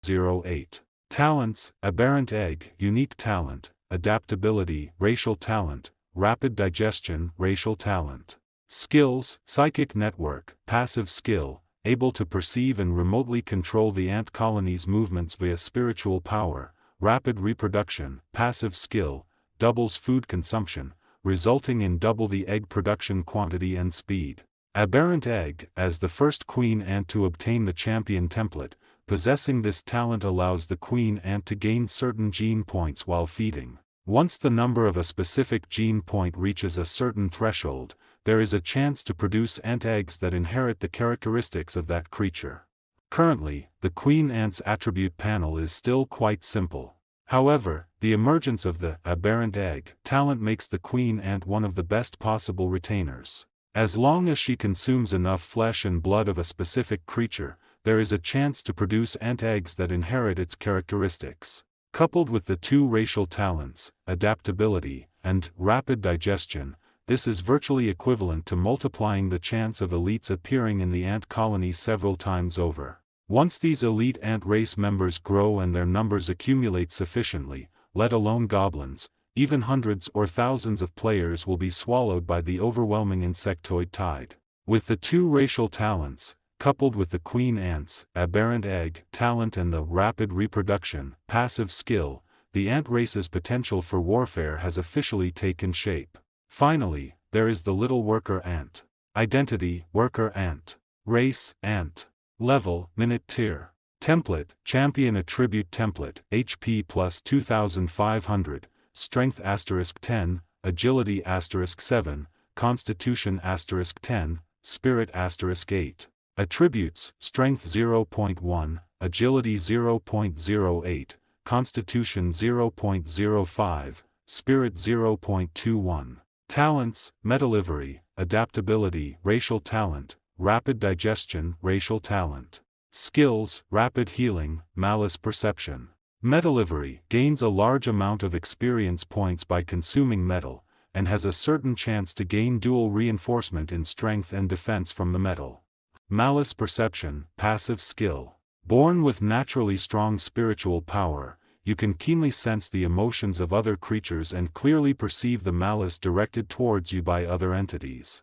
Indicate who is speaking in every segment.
Speaker 1: 0.08. Talents: aberrant egg, unique talent, adaptability, racial talent, rapid digestion, racial talent. Skills: psychic network, passive skill, able to perceive and remotely control the ant colony's movements via spiritual power, rapid reproduction, passive skill, doubles food consumption, resulting in double the egg production quantity and speed. Aberrant egg, as the first queen ant to obtain the champion template, possessing this talent allows the queen ant to gain certain gene points while feeding. Once the number of a specific gene point reaches a certain threshold, there is a chance to produce ant eggs that inherit the characteristics of that creature. Currently, the queen ant's attribute panel is still quite simple. However, the emergence of the aberrant egg talent makes the queen ant one of the best possible retainers. As long as she consumes enough flesh and blood of a specific creature, there is a chance to produce ant eggs that inherit its characteristics. Coupled with the two racial talents, adaptability, and rapid digestion, this is virtually equivalent to multiplying the chance of elites appearing in the ant colony several times over. Once these elite ant race members grow and their numbers accumulate sufficiently, let alone goblins, even hundreds or thousands of players will be swallowed by the overwhelming insectoid tide. With the two racial talents, coupled with the queen ant's aberrant egg talent and the rapid reproduction, passive skill, the ant race's potential for warfare has officially taken shape. Finally, there is the little worker ant. Identity: worker ant. Race: ant. Level: minute tier. Template: champion attribute template, HP plus 2500, strength *10, agility *7, constitution *10, spirit *8. Attributes: strength 0.1, agility 0.08, constitution 0.05, spirit 0.21. Talents: metalivery, adaptability, racial talent, rapid digestion, racial talent. Skills: rapid healing, malice perception. Metalivery gains a large amount of experience points by consuming metal, and has a certain chance to gain dual reinforcement in strength and defense from the metal. Malice perception, passive skill. Born with naturally strong spiritual power, you can keenly sense the emotions of other creatures and clearly perceive the malice directed towards you by other entities.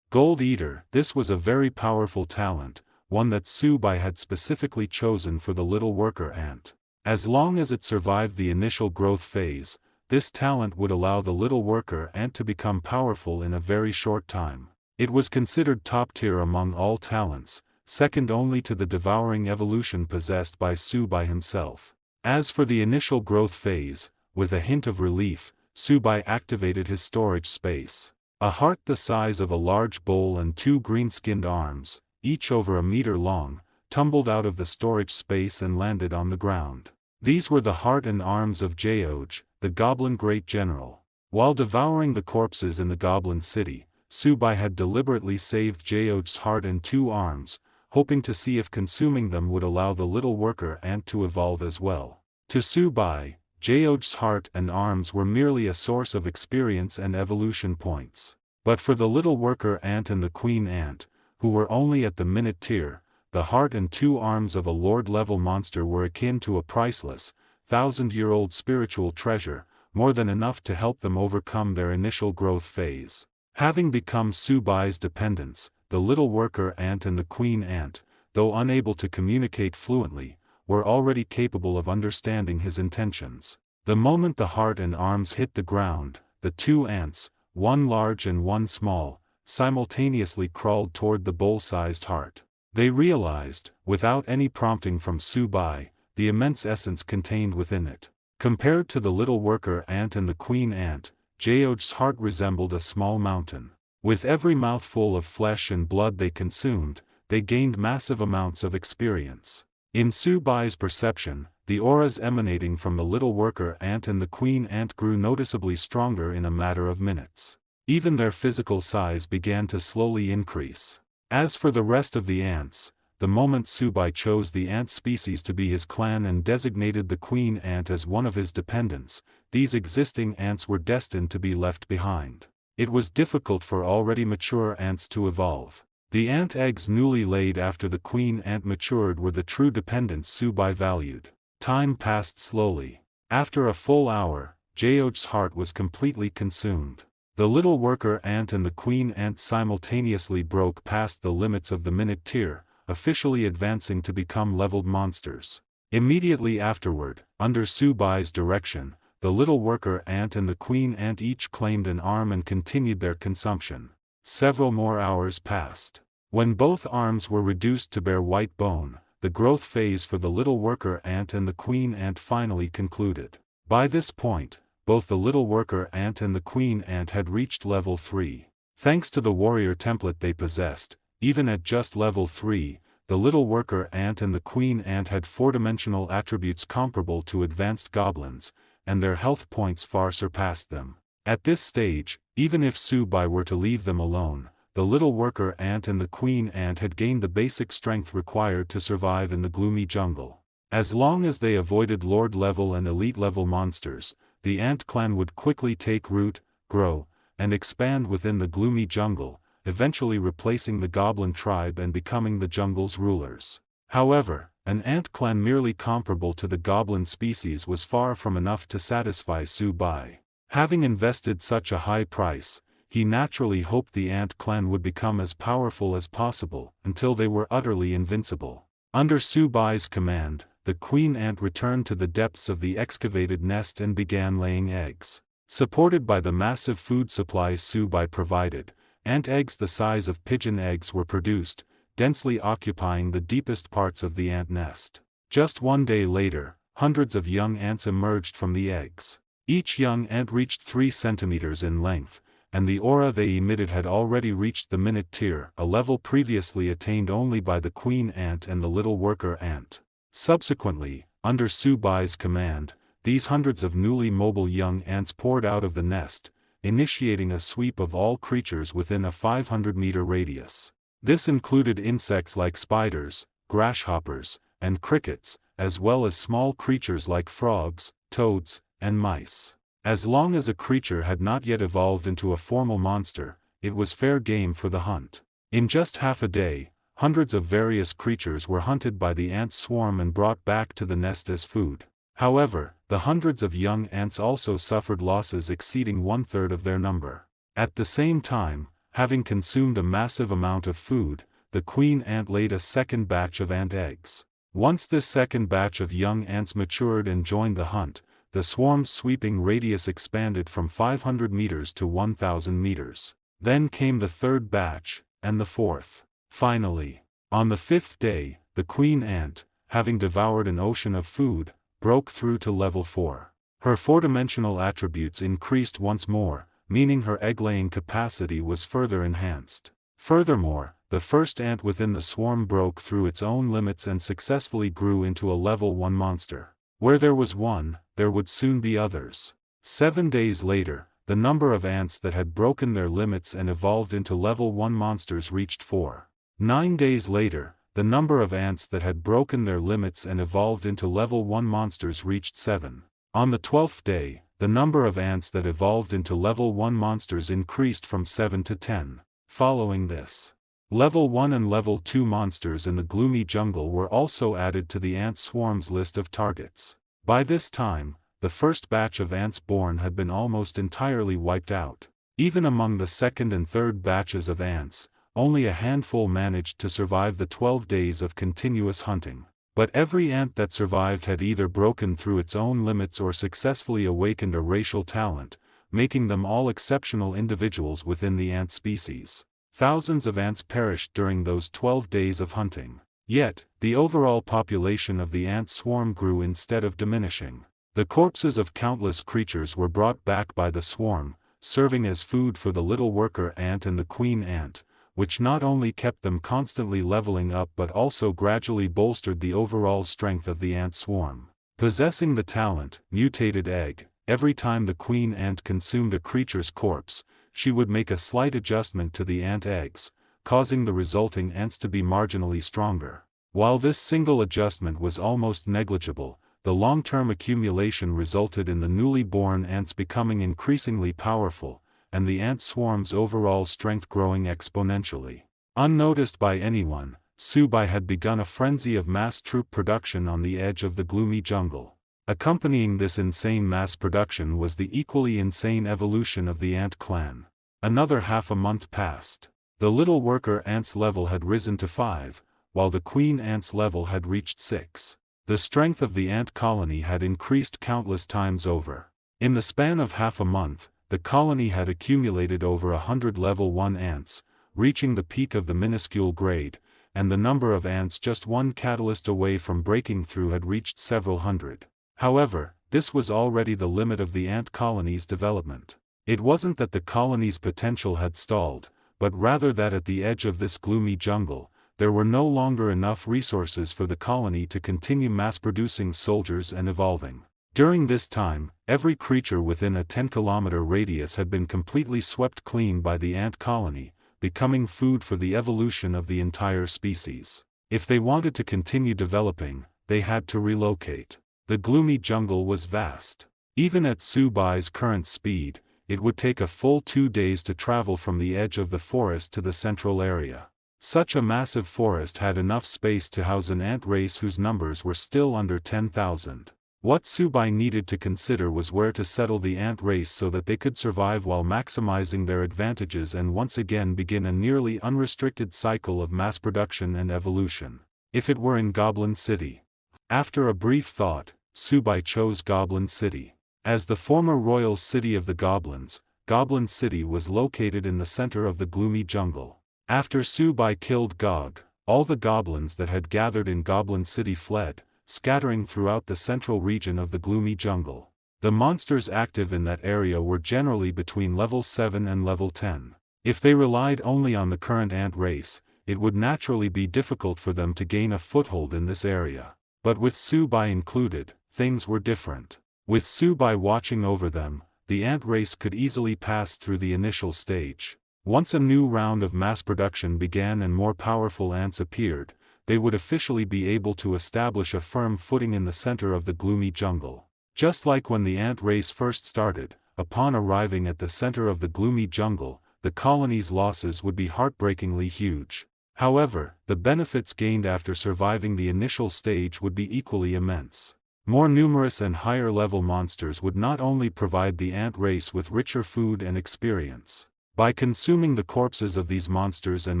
Speaker 1: Gold Eater: this was a very powerful talent, one that Subai had specifically chosen for the little worker ant. As long as it survived the initial growth phase, this talent would allow the little worker ant to become powerful in a very short time. It was considered top tier among all talents, second only to the devouring evolution possessed by Subai himself. As for the initial growth phase, with a hint of relief, Subai activated his storage space. A heart the size of a large bowl and two green-skinned arms, each over a meter long, tumbled out of the storage space and landed on the ground. These were the heart and arms of Jeoj, the goblin great general. While devouring the corpses in the goblin city, Subai had deliberately saved Jeoj's heart and two arms, hoping to see if consuming them would allow the little worker ant to evolve as well. To Subai, Jeoj's heart and arms were merely a source of experience and evolution points. But for the little worker ant and the queen ant, who were only at the minute tier, the heart and two arms of a lord-level monster were akin to a priceless, thousand-year-old spiritual treasure, more than enough to help them overcome their initial growth phase. Having become Subai's dependents, the little worker ant and the queen ant, though unable to communicate fluently, were already capable of understanding his intentions. The moment the heart and arms hit the ground, the two ants, one large and one small, simultaneously crawled toward the bowl-sized heart. They realized, without any prompting from Subai, the immense essence contained within it. Compared to the little worker ant and the queen ant, Jeoj's heart resembled a small mountain. With every mouthful of flesh and blood they consumed, they gained massive amounts of experience. In Subai's perception, the auras emanating from the little worker ant and the queen ant grew noticeably stronger in a matter of minutes. Even their physical size began to slowly increase. As for the rest of the ants, the moment Subai chose the ant species to be his clan and designated the queen ant as one of his dependents, these existing ants were destined to be left behind. It was difficult for already mature ants to evolve. The ant eggs newly laid after the queen ant matured were the true dependence Subai valued. Time passed slowly. After a full hour, Jeoj's heart was completely consumed. The little worker ant and the queen ant simultaneously broke past the limits of the minute tier, officially advancing to become leveled monsters. Immediately afterward, under Subai's direction, the little worker ant and the queen ant each claimed an arm and continued their consumption. Several more hours passed. When both arms were reduced to bare white bone, the growth phase for the little worker ant and the queen ant finally concluded. By this point, both the little worker ant and the queen ant had reached level 3. Thanks to the warrior template they possessed, even at just level 3, the little worker ant and the queen ant had 4-dimensional attributes comparable to advanced goblins, and their health points far surpassed them. At this stage, even if Subai were to leave them alone, the little worker ant and the queen ant had gained the basic strength required to survive in the gloomy jungle. As long as they avoided Lord level and elite level monsters, the ant clan would quickly take root, grow, and expand within the gloomy jungle, eventually replacing the goblin tribe and becoming the jungle's rulers. However, an ant clan merely comparable to the goblin species was far from enough to satisfy Subai. Having invested such a high price, he naturally hoped the ant clan would become as powerful as possible, until they were utterly invincible. Under Subai's command, the queen ant returned to the depths of the excavated nest and began laying eggs. Supported by the massive food supplies Subai provided, ant eggs the size of pigeon eggs were produced, densely occupying the deepest parts of the ant nest. Just one day later, hundreds of young ants emerged from the eggs. Each young ant reached 3 centimeters in length, and the aura they emitted had already reached the minute tier, a level previously attained only by the queen ant and the little worker ant. Subsequently, under Subai's command, these hundreds of newly mobile young ants poured out of the nest, initiating a sweep of all creatures within a 500-meter radius. This included insects like spiders, grasshoppers, and crickets, as well as small creatures like frogs, toads, and mice. As long as a creature had not yet evolved into a formal monster, it was fair game for the hunt. In just half a day, hundreds of various creatures were hunted by the ant swarm and brought back to the nest as food. However, the hundreds of young ants also suffered losses exceeding 1/3 of their number. At the same time, having consumed a massive amount of food, the queen ant laid a second batch of ant eggs. Once this second batch of young ants matured and joined the hunt, the swarm's sweeping radius expanded from 500 meters to 1,000 meters. Then came the third batch, and the fourth. Finally, on the 5th day, the queen ant, having devoured an ocean of food, broke through to level 4. Her 4-dimensional attributes increased once more, meaning her egg-laying capacity was further enhanced. Furthermore, the first ant within the swarm broke through its own limits and successfully grew into a level 1 monster. Where there was one, there would soon be others. 7 days later, the number of ants that had broken their limits and evolved into level 1 monsters reached 4. 9 days later, the number of ants that had broken their limits and evolved into level 1 monsters reached 7. On the 12th day, the number of ants that evolved into level 1 monsters increased from 7 to 10. Following this, level 1 and level 2 monsters in the gloomy jungle were also added to the ant swarm's list of targets. By this time, the first batch of ants born had been almost entirely wiped out. Even among the second and third batches of ants, only a handful managed to survive the 12 days of continuous hunting. But every ant that survived had either broken through its own limits or successfully awakened a racial talent, making them all exceptional individuals within the ant species. Thousands of ants perished during those 12 days of hunting. Yet, the overall population of the ant swarm grew instead of diminishing. The corpses of countless creatures were brought back by the swarm, serving as food for the little worker ant and the queen ant, which not only kept them constantly leveling up but also gradually bolstered the overall strength of the ant swarm. Possessing the talent, mutated egg, every time the queen ant consumed a creature's corpse, she would make a slight adjustment to the ant eggs, causing the resulting ants to be marginally stronger. While this single adjustment was almost negligible, the long-term accumulation resulted in the newly born ants becoming increasingly powerful, and the ant swarm's overall strength growing exponentially. Unnoticed by anyone, Subai had begun a frenzy of mass troop production on the edge of the gloomy jungle. Accompanying this insane mass production was the equally insane evolution of the ant clan. Another half a month passed. The little worker ant's level had risen to 5, while the queen ant's level had reached 6. The strength of the ant colony had increased countless times over. In the span of half a month, the colony had accumulated over 100 level 1 ants, reaching the peak of the minuscule grade, and the number of ants just one catalyst away from breaking through had reached several hundred. However, this was already the limit of the ant colony's development. It wasn't that the colony's potential had stalled, but rather that at the edge of this gloomy jungle, there were no longer enough resources for the colony to continue mass-producing soldiers and evolving. During this time, every creature within a 10-kilometer radius had been completely swept clean by the ant colony, becoming food for the evolution of the entire species. If they wanted to continue developing, they had to relocate. The gloomy jungle was vast. Even at Subai's current speed, it would take a full 2 days to travel from the edge of the forest to the central area. Such a massive forest had enough space to house an ant race whose numbers were still under 10,000. What Subai needed to consider was where to settle the ant race so that they could survive while maximizing their advantages and once again begin a nearly unrestricted cycle of mass production and evolution. If it were in Goblin City. After a brief thought, Subai chose Goblin City. As the former royal city of the goblins, Goblin City was located in the center of the gloomy jungle. After Subai killed Gog, all the goblins that had gathered in Goblin City fled, scattering throughout the central region of the gloomy jungle. The monsters active in that area were generally between level 7 and level 10. If they relied only on the current ant race, it would naturally be difficult for them to gain a foothold in this area. But with Subai included, things were different. With Subai watching over them, the ant race could easily pass through the initial stage. Once a new round of mass production began and more powerful ants appeared, they would officially be able to establish a firm footing in the center of the gloomy jungle. Just like when the ant race first started, upon arriving at the center of the gloomy jungle, the colony's losses would be heartbreakingly huge. However, the benefits gained after surviving the initial stage would be equally immense. More numerous and higher-level monsters would not only provide the ant race with richer food and experience. By consuming the corpses of these monsters and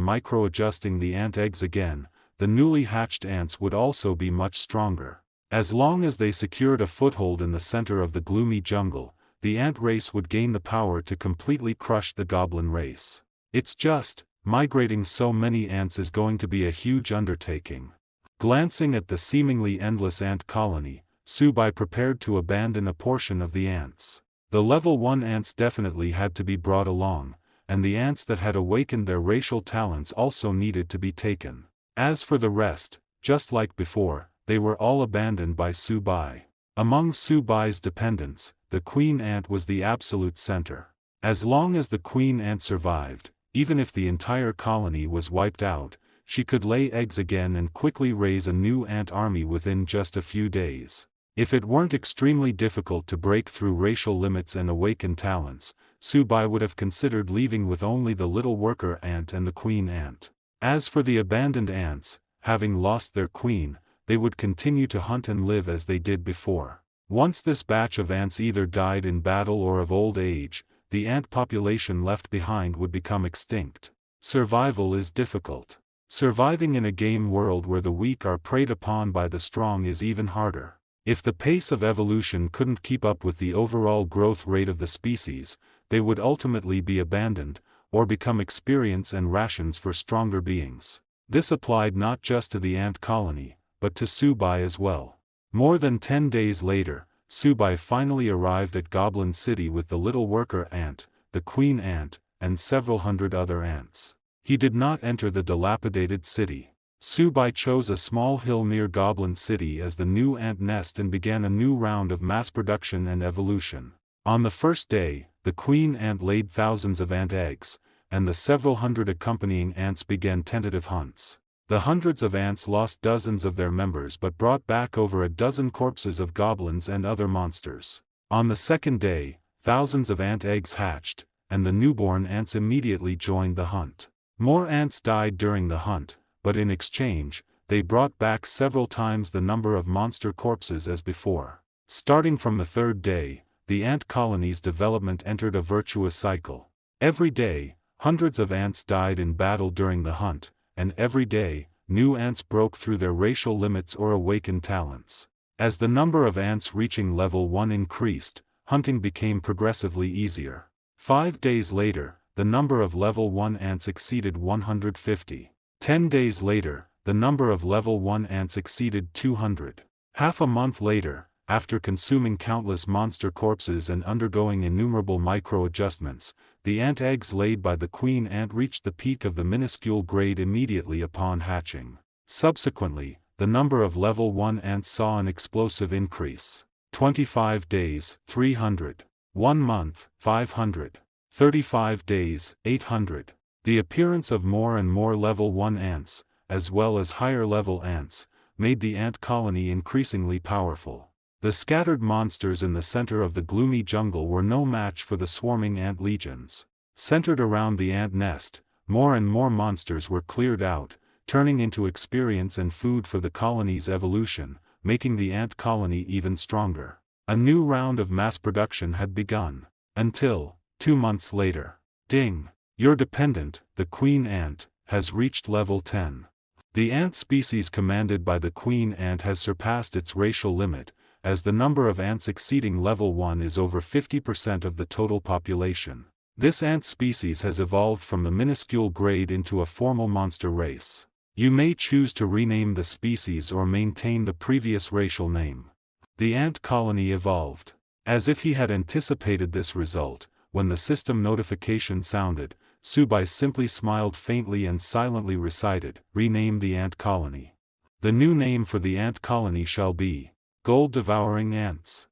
Speaker 1: micro-adjusting the ant eggs again, the newly hatched ants would also be much stronger. As long as they secured a foothold in the center of the gloomy jungle, the ant race would gain the power to completely crush the goblin race. It's just, migrating so many ants is going to be a huge undertaking. Glancing at the seemingly endless ant colony, Subai prepared to abandon a portion of the ants. The level 1 ants definitely had to be brought along, and the ants that had awakened their racial talents also needed to be taken. As for the rest, just like before, they were all abandoned by Subai. Among Subai's dependents, the queen ant was the absolute center. As long as the queen ant survived, even if the entire colony was wiped out, she could lay eggs again and quickly raise a new ant army within just a few days. If it weren't extremely difficult to break through racial limits and awaken talents, Subai would have considered leaving with only the little worker ant and the queen ant. As for the abandoned ants, having lost their queen, they would continue to hunt and live as they did before. Once this batch of ants either died in battle or of old age, the ant population left behind would become extinct. Survival is difficult. Surviving in a game world where the weak are preyed upon by the strong is even harder. If the pace of evolution couldn't keep up with the overall growth rate of the species, they would ultimately be abandoned, or become experience and rations for stronger beings. This applied not just to the ant colony, but to Subai as well. More than 10 days later, Subai finally arrived at Goblin City with the little worker ant, the queen ant, and several hundred other ants. He did not enter the dilapidated city. Subai chose a small hill near Goblin City as the new ant nest and began a new round of mass production and evolution. On the first day, the queen ant laid thousands of ant eggs, and the several hundred accompanying ants began tentative hunts. The hundreds of ants lost dozens of their members but brought back over a dozen corpses of goblins and other monsters. On the second day, thousands of ant eggs hatched, and the newborn ants immediately joined the hunt. More ants died during the hunt, but in exchange, they brought back several times the number of monster corpses as before. Starting from the third day, the ant colony's development entered a virtuous cycle. Every day, hundreds of ants died in battle during the hunt, and every day, new ants broke through their racial limits or awakened talents. As the number of ants reaching level 1 increased, hunting became progressively easier. 5 days later, the number of level 1 ants exceeded 150. 10 days later, the number of level 1 ants exceeded 200. Half a month later, after consuming countless monster corpses and undergoing innumerable micro-adjustments, the ant eggs laid by the queen ant reached the peak of the minuscule grade immediately upon hatching. Subsequently, the number of level 1 ants saw an explosive increase. 25 days, 300. 1 month, 500. 35 days, 800. The appearance of more and more level 1 ants, as well as higher level ants, made the ant colony increasingly powerful. The scattered monsters in the center of the gloomy jungle were no match for the swarming ant legions. Centered around the ant nest, more and more monsters were cleared out, turning into experience and food for the colony's evolution, making the ant colony even stronger. A new round of mass production had begun. Until, 2 months later. Ding! Your dependent, the queen ant, has reached level 10. The ant species commanded by the queen ant has surpassed its racial limit, as the number of ants exceeding level 1 is over 50% of the total population. This ant species has evolved from the minuscule grade into a formal monster race. You may choose to rename the species or maintain the previous racial name. The ant colony evolved. As if he had anticipated this result, when the system notification sounded, Subai simply smiled faintly and silently recited, "Rename the ant colony. The new name for the ant colony shall be Gold-Devouring Ants.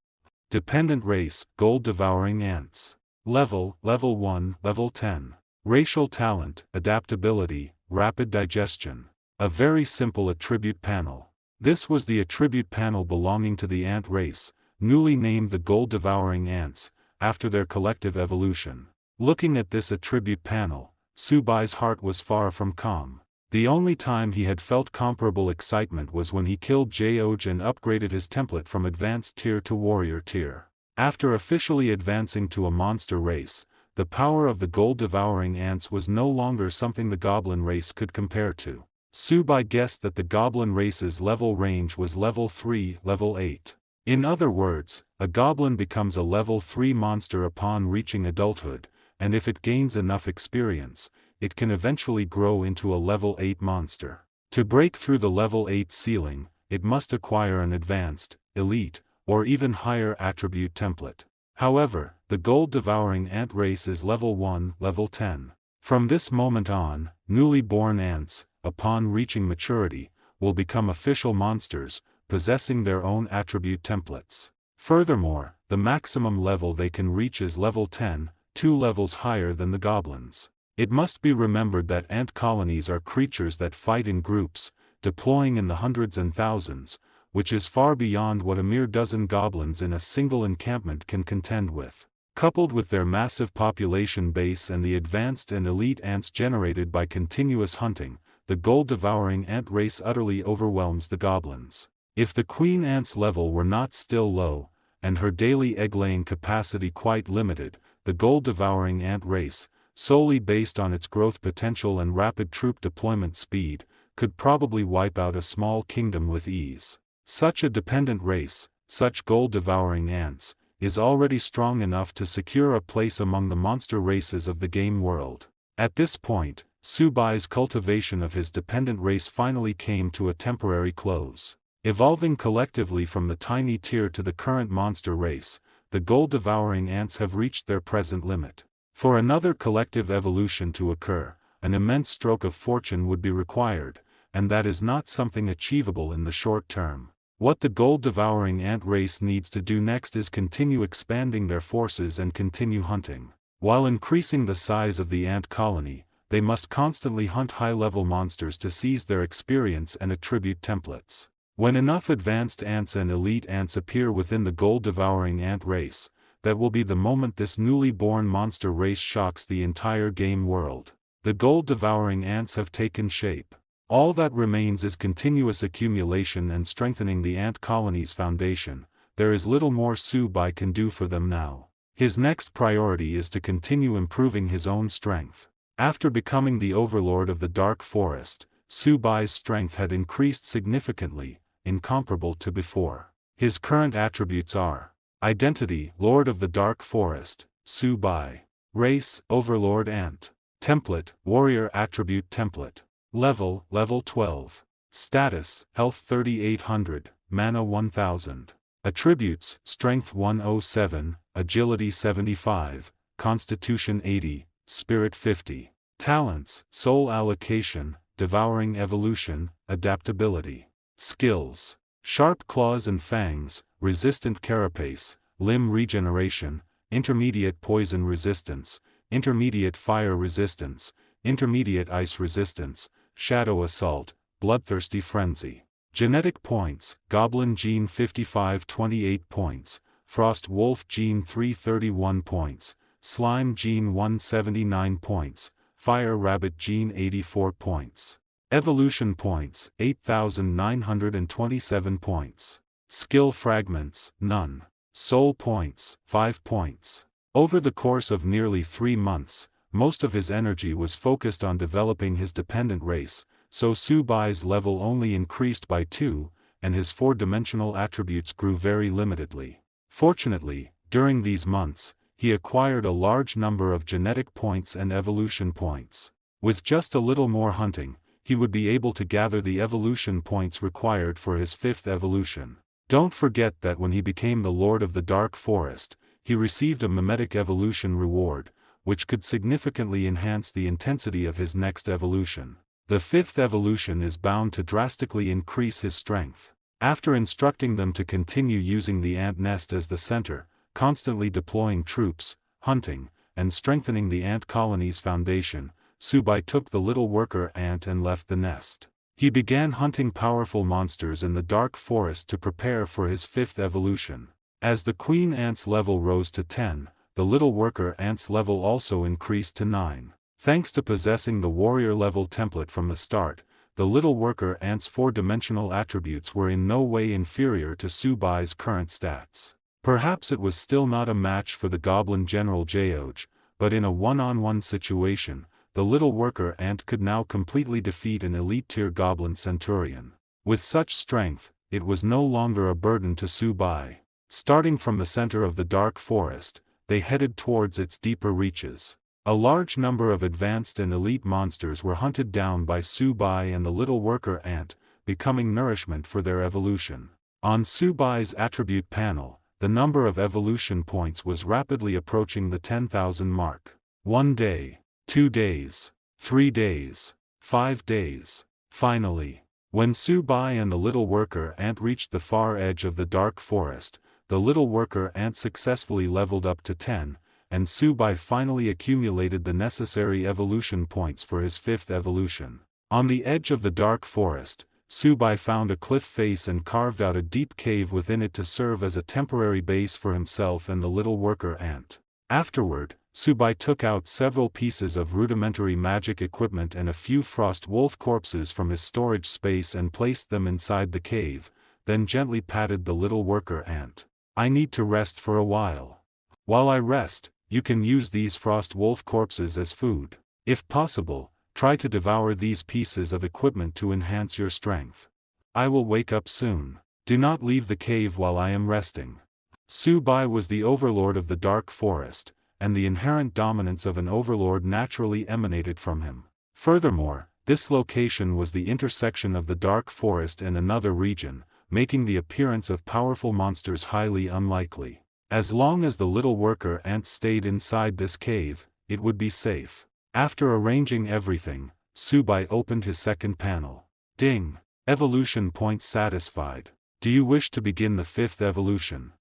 Speaker 1: Dependent race, Gold-Devouring Ants. Level 1, level 10. Racial talent, adaptability, rapid digestion. A very simple attribute panel. This was the attribute panel belonging to the ant race, newly named the Gold-Devouring Ants, after their collective evolution. Looking at this attribute panel, Subai's heart was far from calm. The only time he had felt comparable excitement was when he killed Joj and upgraded his template from advanced tier to warrior tier. After officially advancing to a monster race, the power of the gold-devouring ants was no longer something the goblin race could compare to. Subai guessed that the goblin race's level range was level 3, level 8. In other words, a goblin becomes a level 3 monster upon reaching adulthood, and if it gains enough experience, it can eventually grow into a level 8 monster. To break through the level 8 ceiling, it must acquire an advanced, elite, or even higher attribute template. However, the gold-devouring ant race is level 1, level 10. From this moment on, newly born ants, upon reaching maturity, will become official monsters, possessing their own attribute templates. Furthermore, the maximum level they can reach is level 10, 2 levels higher than the goblins. It must be remembered that ant colonies are creatures that fight in groups, deploying in the hundreds and thousands, which is far beyond what a mere dozen goblins in a single encampment can contend with. Coupled with their massive population base and the advanced and elite ants generated by continuous hunting, the gold-devouring ant race utterly overwhelms the goblins. If the queen ant's level were not still low, and her daily egg-laying capacity quite limited, the gold-devouring ant race, solely based on its growth potential and rapid troop deployment speed, could probably wipe out a small kingdom with ease. Such a dependent race, such gold-devouring ants, is already strong enough to secure a place among the monster races of the game world. At this point, Subai's cultivation of his dependent race finally came to a temporary close. Evolving collectively from the tiny tier to the current monster race, the gold-devouring ants have reached their present limit. For another collective evolution to occur, an immense stroke of fortune would be required, and that is not something achievable in the short term. What the gold-devouring ant race needs to do next is continue expanding their forces and continue hunting. While increasing the size of the ant colony, they must constantly hunt high-level monsters to seize their experience and attribute templates. When enough advanced ants and elite ants appear within the gold-devouring ant race, that will be the moment this newly born monster race shocks the entire game world. The gold-devouring ants have taken shape. All that remains is continuous accumulation and strengthening the ant colony's foundation. There is little more Su Bai can do for them now. His next priority is to continue improving his own strength. After becoming the overlord of the dark forest, Su Bai's strength had increased significantly, incomparable to before. His current attributes are: Identity, Lord of the Dark Forest, Su Bai. Race, Overlord Ant. Template, Warrior Attribute Template. Level, Level 12. Status, Health 3800, Mana 1000. Attributes, Strength 107, Agility 75, Constitution 80, Spirit 50. Talents, Soul Allocation, Devouring Evolution, Adaptability. Skills: Sharp Claws and Fangs, Resistant Carapace, Limb Regeneration, Intermediate Poison Resistance, Intermediate Fire Resistance, Intermediate Ice Resistance, Shadow Assault, Bloodthirsty Frenzy. Genetic points: Goblin Gene 55 28 points, Frost Wolf Gene 331 points, Slime Gene 179 points, Fire Rabbit Gene 84 points. Evolution points, 8,927 points. Skill fragments, none. Soul points, 5 points. Over the course of nearly 3 months, most of his energy was focused on developing his dependent race, so Su Bai's level only increased by 2, and his 4-dimensional attributes grew very limitedly. Fortunately, during these months, he acquired a large number of genetic points and evolution points. With just a little more hunting, he would be able to gather the evolution points required for his 5th evolution. Don't forget that when he became the Lord of the Dark Forest, he received a mimetic evolution reward, which could significantly enhance the intensity of his next evolution. The 5th evolution is bound to drastically increase his strength. After instructing them to continue using the ant nest as the center, constantly deploying troops, hunting, and strengthening the ant colony's foundation, Su Bai took the little worker ant and left the nest. He began hunting powerful monsters in the dark forest to prepare for his 5th evolution. As the queen ant's level rose to 10, the little worker ant's level also increased to 9. Thanks to possessing the warrior level template from the start, the little worker ant's 4-dimensional attributes were in no way inferior to Su Bai's current stats. Perhaps it was still not a match for the goblin general Geoj, but in a one-on-one situation, the little worker ant could now completely defeat an elite-tier goblin centurion. With such strength, it was no longer a burden to Su Bai. Starting from the center of the dark forest, they headed towards its deeper reaches. A large number of advanced and elite monsters were hunted down by Su Bai and the little worker ant, becoming nourishment for their evolution. On Su Bai's attribute panel, the number of evolution points was rapidly approaching the 10,000 mark. 1 day, 2 days, 3 days, 5 days. Finally, when Su Bai and the little worker ant reached the far edge of the dark forest, the little worker ant successfully leveled up to 10, and Su Bai finally accumulated the necessary evolution points for his 5th evolution. On the edge of the dark forest, Su Bai found a cliff face and carved out a deep cave within it to serve as a temporary base for himself and the little worker ant. Afterward, Su Bai took out several pieces of rudimentary magic equipment and a few frost wolf corpses from his storage space and placed them inside the cave, then gently patted the little worker ant. "I need to rest for a while. While I rest, you can use these frost wolf corpses as food. If possible, try to devour these pieces of equipment to enhance your strength. I will wake up soon. Do not leave the cave while I am resting." Su Bai was the overlord of the dark forest, and the inherent dominance of an overlord naturally emanated from him. Furthermore, this location was the intersection of the dark forest and another region, making the appearance of powerful monsters highly unlikely. As long as the little worker ant stayed inside this cave, it would be safe. After arranging everything, Su Bai opened his second panel. Ding! Evolution points satisfied. Do you wish to begin the 5th evolution?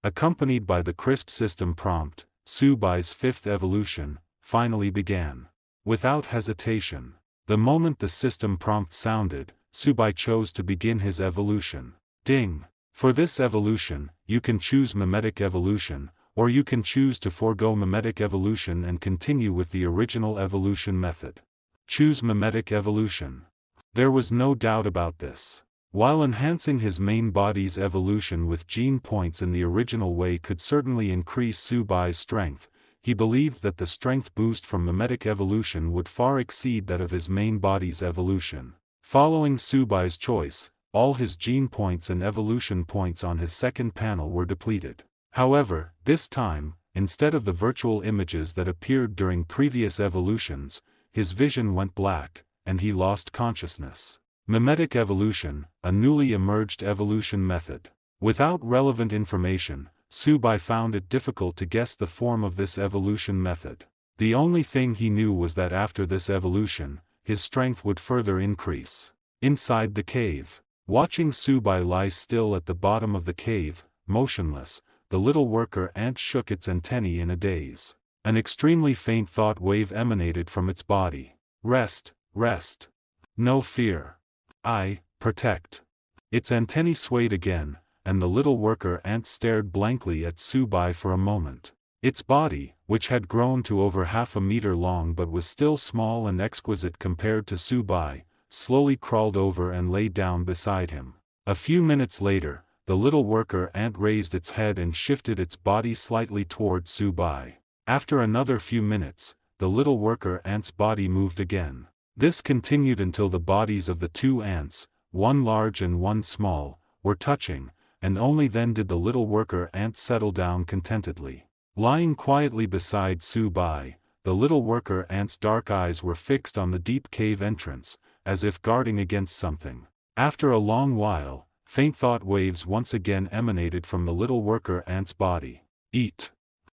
Speaker 1: Accompanied by the crisp system prompt, Su Bai's 5th evolution finally began. Without hesitation, the moment the system prompt sounded, Su Bai chose to begin his evolution. Ding! For this evolution, you can choose mimetic evolution, or you can choose to forego mimetic evolution and continue with the original evolution method. Choose mimetic evolution. There was no doubt about this. While enhancing his main body's evolution with gene points in the original way could certainly increase Subai's strength, he believed that the strength boost from mimetic evolution would far exceed that of his main body's evolution. Following Subai's choice, all his gene points and evolution points on his second panel were depleted. However, this time, instead of the virtual images that appeared during previous evolutions, his vision went black, and he lost consciousness. Mimetic evolution, a newly emerged evolution method. Without relevant information, Subai found it difficult to guess the form of this evolution method. The only thing he knew was that after this evolution, his strength would further increase. Inside the cave. Watching Subai lie still at the bottom of the cave, motionless, the little worker ant shook its antennae in a daze. An extremely faint thought wave emanated from its body. Rest, rest. No fear. I protect. Its antennae swayed again, and the little worker ant stared blankly at Subai for a moment. Its body, which had grown to over half a meter long but was still small and exquisite compared to Subai, slowly crawled over and lay down beside him. A few minutes later, the little worker ant raised its head and shifted its body slightly toward Subai. After another few minutes, the little worker ant's body moved again. This continued until the bodies of the two ants, one large and one small, were touching, and only then did the little worker ant settle down contentedly. Lying quietly beside Subai, the little worker ant's dark eyes were fixed on the deep cave entrance, as if guarding against something. After a long while, faint thought waves once again emanated from the little worker ant's body. Eat.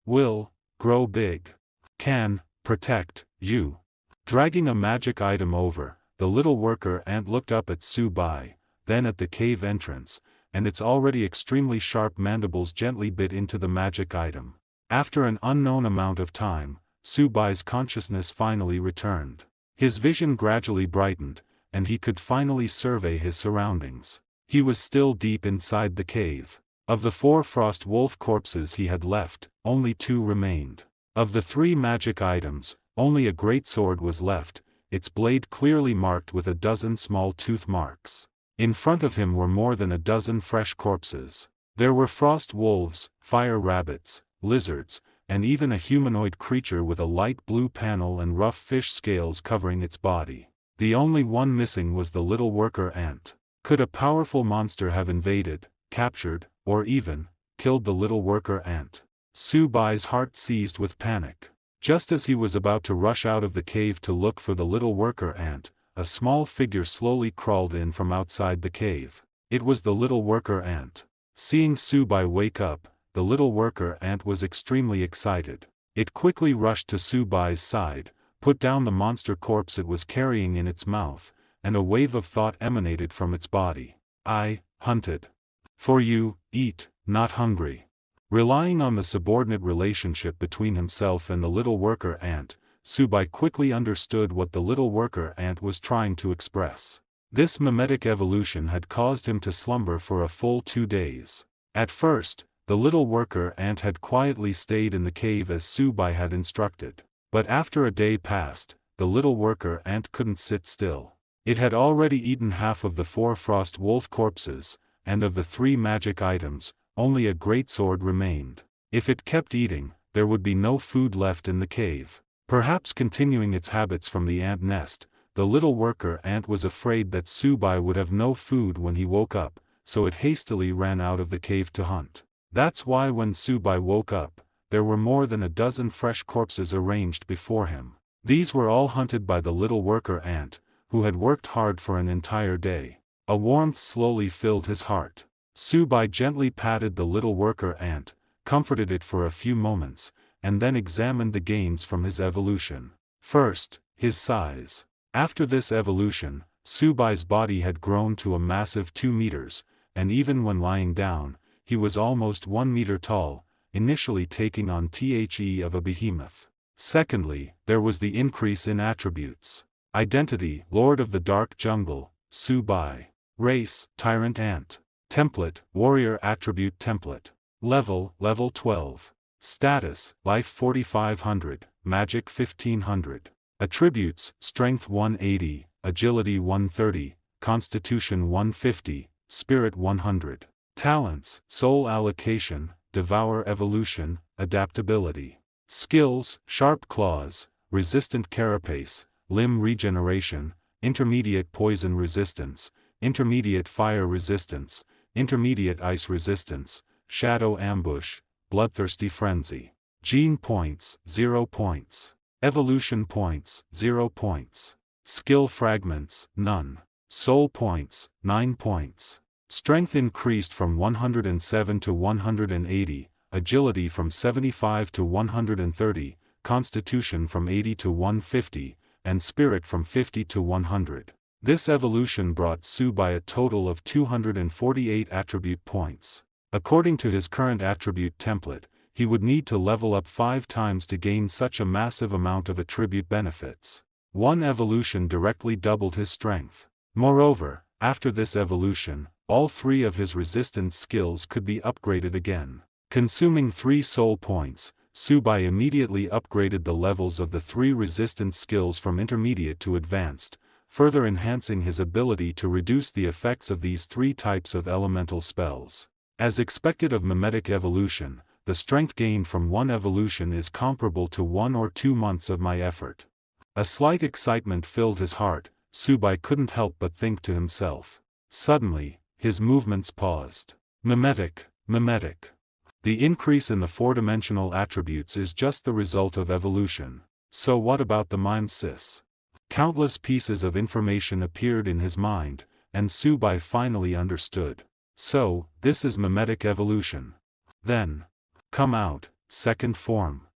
Speaker 1: Will. Grow big. Can. Protect. You. Dragging a magic item over, the little worker ant looked up at Subai, then at the cave entrance, and its already extremely sharp mandibles gently bit into the magic item. After an unknown amount of time, Subai's consciousness finally returned. His vision gradually brightened, and he could finally survey his surroundings. He was still deep inside the cave. Of the 4 frost wolf corpses he had left, only 2 remained. Of the 3 magic items, only a great sword was left, its blade clearly marked with a dozen small tooth marks. In front of him were more than a dozen fresh corpses. There were frost wolves, fire rabbits, lizards, and even a humanoid creature with a light blue panel and rough fish scales covering its body. The only one missing was the little worker ant. Could a powerful monster have invaded, captured, or even killed the little worker ant? Subai's heart seized with panic. Just as he was about to rush out of the cave to look for the little worker ant, a small figure slowly crawled in from outside the cave. It was the little worker ant. Seeing Subai wake up, the little worker ant was extremely excited. It quickly rushed to Subai's side, put down the monster corpse it was carrying in its mouth, and a wave of thought emanated from its body. I hunted for you, eat, not hungry. Relying on the subordinate relationship between himself and the little worker ant, Subai quickly understood what the little worker ant was trying to express. This mimetic evolution had caused him to slumber for a full 2 days. At first, the little worker ant had quietly stayed in the cave as Subai had instructed. But after a day passed, the little worker ant couldn't sit still. It had already eaten half of the 4 frost wolf corpses, and of the 3 magic items, only a great sword remained. If it kept eating, there would be no food left in the cave. Perhaps continuing its habits from the ant nest, the little worker ant was afraid that Subai would have no food when he woke up, so it hastily ran out of the cave to hunt. That's why when Subai woke up, there were more than a dozen fresh corpses arranged before him. These were all hunted by the little worker ant, who had worked hard for an entire day. A warmth slowly filled his heart. Subai gently patted the little worker ant, comforted it for a few moments, and then examined the gains from his evolution. First, his size. After this evolution, Subai's body had grown to a massive 2 meters, and even when lying down, he was almost 1 meter tall, initially taking on the of a behemoth. Secondly, there was the increase in attributes. Identity, Lord of the Dark Jungle, Subai. Race, Tyrant Ant. Template, Warrior Attribute Template. Level, Level 12. Status, Life 4500, Magic 1500. Attributes: Strength 180, Agility 130, Constitution 150, Spirit 100. Talents: Soul Allocation, Devour Evolution, Adaptability. Skills: Sharp Claws, Resistant Carapace, Limb Regeneration, Intermediate Poison Resistance, Intermediate Fire Resistance, Intermediate Ice Resistance, Shadow Ambush, Bloodthirsty Frenzy. Gene Points: 0 points. Evolution Points: 0 points. Skill Fragments: none. Soul Points: 9 points. Strength increased from 107 to 180, Agility from 75 to 130, Constitution from 80 to 150, and Spirit from 50 to 100. This evolution brought Subai a total of 248 attribute points. According to his current attribute template, he would need to level up 5 times to gain such a massive amount of attribute benefits. One evolution directly doubled his strength. Moreover, after this evolution, all 3 of his resistance skills could be upgraded again. Consuming 3 soul points, Subai immediately upgraded the levels of the 3 resistance skills from intermediate to advanced, further enhancing his ability to reduce the effects of these 3 types of elemental spells. As expected of mimetic evolution, the strength gained from one evolution is comparable to 1 or 2 months of my effort. A slight excitement filled his heart. Subai couldn't help but think to himself. Suddenly, his movements paused. Mimetic. The increase in the 4-dimensional attributes is just the result of evolution. So what about the mimesis? Countless pieces of information appeared in his mind, and Subai finally understood. So, this is mimetic evolution. Then, come out, second form.